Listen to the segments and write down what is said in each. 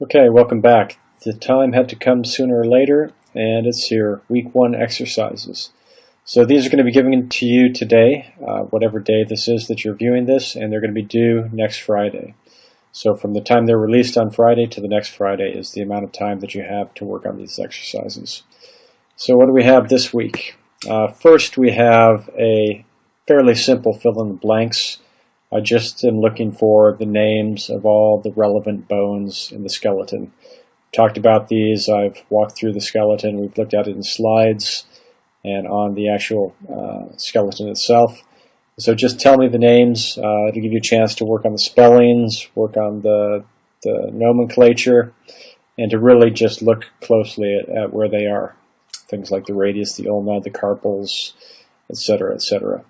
Okay, welcome back. The time had to come sooner or later, and it's here, week 1 exercises. So these are going to be given to you today, whatever day this is that you're viewing this, and they're going to be due next Friday. So from the time they're released on Friday to the next Friday is the amount of time that you have to work on these exercises. So what do we have this week? First, we have a fairly simple fill in the blanks. I just am looking for the names of all the relevant bones in the skeleton. Talked about these, I've walked through the skeleton, we've looked at it in slides and on the actual skeleton itself. So just tell me the names, it'll give you a chance to work on the spellings, work on the nomenclature, and to really just look closely at where they are. Things like the radius, the ulna, the carpals, etc., etc.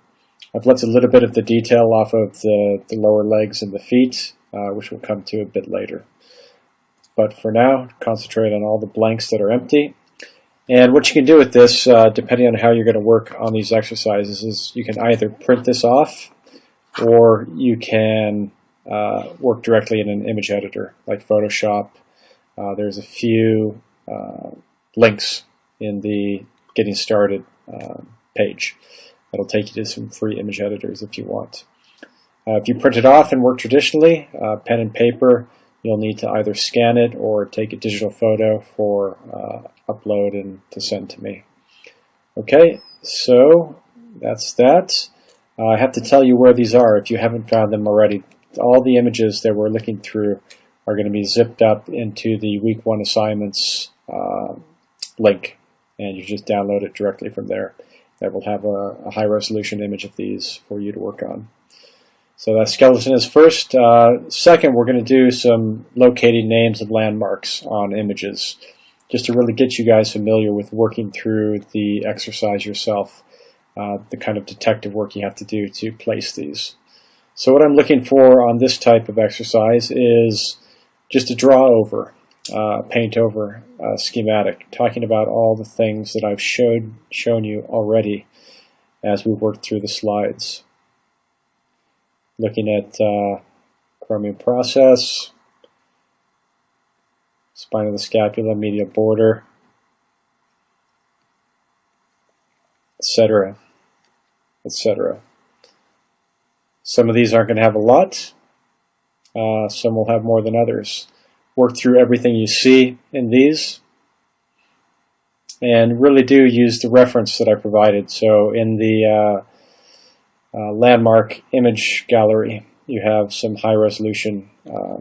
I've left a little bit of the detail off of the lower legs and the feet, which we'll come to a bit later. But for now, concentrate on all the blanks that are empty. And what you can do with this, depending on how you're going to work on these exercises, is you can either print this off or you can work directly in an image editor like Photoshop. There's a few links in the Getting Started page. That'll take you to some free image editors if you want. If you print it off and work traditionally, pen and paper, you'll need to either scan it or take a digital photo for upload and to send to me. Okay, so that's that. I have to tell you where these are if you haven't found them already. All the images that we're looking through are going to be zipped up into the week 1 assignments link, and you just download it directly from there. That will have a high-resolution image of these for you to work on. So that skeleton is first. Second, we're going to do some locating names and landmarks on images, just to really get you guys familiar with working through the exercise yourself, the kind of detective work you have to do to place these. So what I'm looking for on this type of exercise is just a draw over, paint over schematic, talking about all the things that I've shown you already as we worked through the slides. Looking at chromium process, spine of the scapula, medial border, etc., etc. Some of these aren't going to have a lot. Some will have more than others. Work through everything you see in these and really do use the reference that I provided. So in the landmark image gallery, you have some high resolution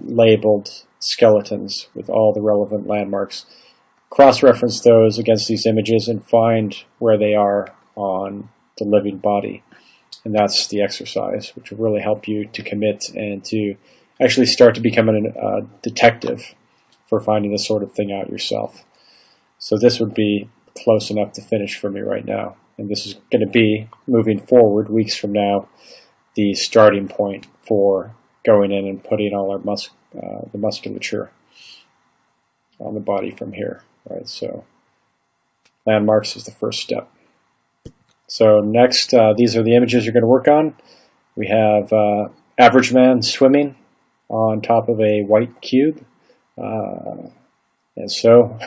labeled skeletons with all the relevant landmarks. Cross-reference those against these images and find where they are on the living body. And that's the exercise, which will really help you to commit and to actually start to become a detective for finding this sort of thing out yourself. So this would be close enough to finish for me right now. And this is going to be, moving forward, weeks from now, the starting point for going in and putting all our the musculature on the body from here. Right? So landmarks is the first step. So next, these are the images you're going to work on. We have average man swimming on top of a white cube. And so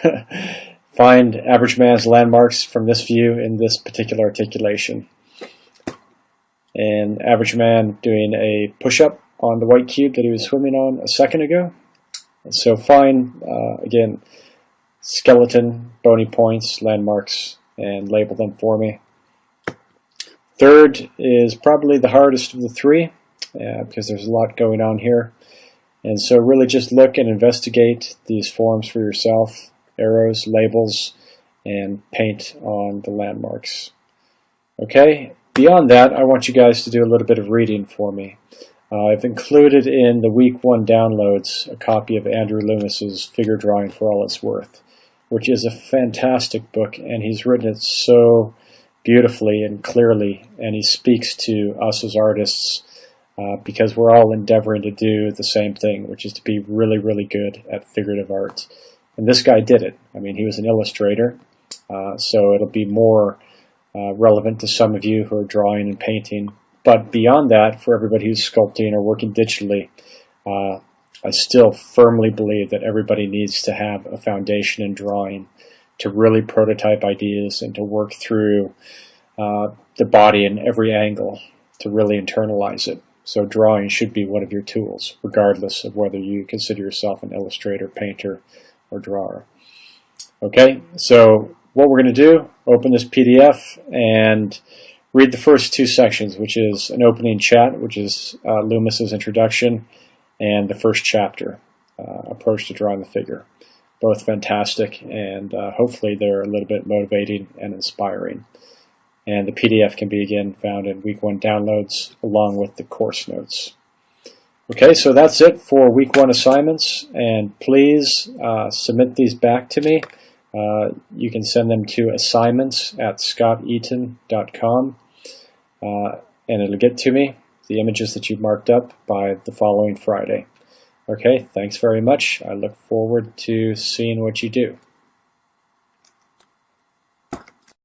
find average man's landmarks from this view in this particular articulation. And average man doing a push-up on the white cube that he was swimming on a second ago. And so find, again, skeleton, bony points, landmarks, and label them for me. Third is probably the hardest of the three, because there's a lot going on here. And so really just look and investigate these forms for yourself, arrows, labels, and paint on the landmarks. Okay, beyond that, I want you guys to do a little bit of reading for me. I've included in the week 1 downloads a copy of Andrew Loomis's Figure Drawing for All It's Worth, which is a fantastic book, and he's written it so beautifully and clearly, and he speaks to us as artists because we're all endeavoring to do the same thing, which is to be really, really good at figurative art. And this guy did it. I mean, he was an illustrator, so it'll be more relevant to some of you who are drawing and painting. But beyond that, for everybody who's sculpting or working digitally, I still firmly believe that everybody needs to have a foundation in drawing to really prototype ideas and to work through the body in every angle to really internalize it. So drawing should be one of your tools, regardless of whether you consider yourself an illustrator, painter, or drawer. Okay, so what we're going to do, open this PDF and read the first two sections, which is an opening chat, which is Loomis's introduction, and the first chapter, Approach to Drawing the Figure. Both fantastic, and hopefully they're a little bit motivating and inspiring. And the PDF can be, again, found in Week 1 downloads along with the course notes. Okay, so that's it for Week 1 assignments, and please submit these back to me. You can send them to assignments@scotteaton.com, and it'll get to me, the images that you've marked up, by the following Friday. Okay, thanks very much. I look forward to seeing what you do.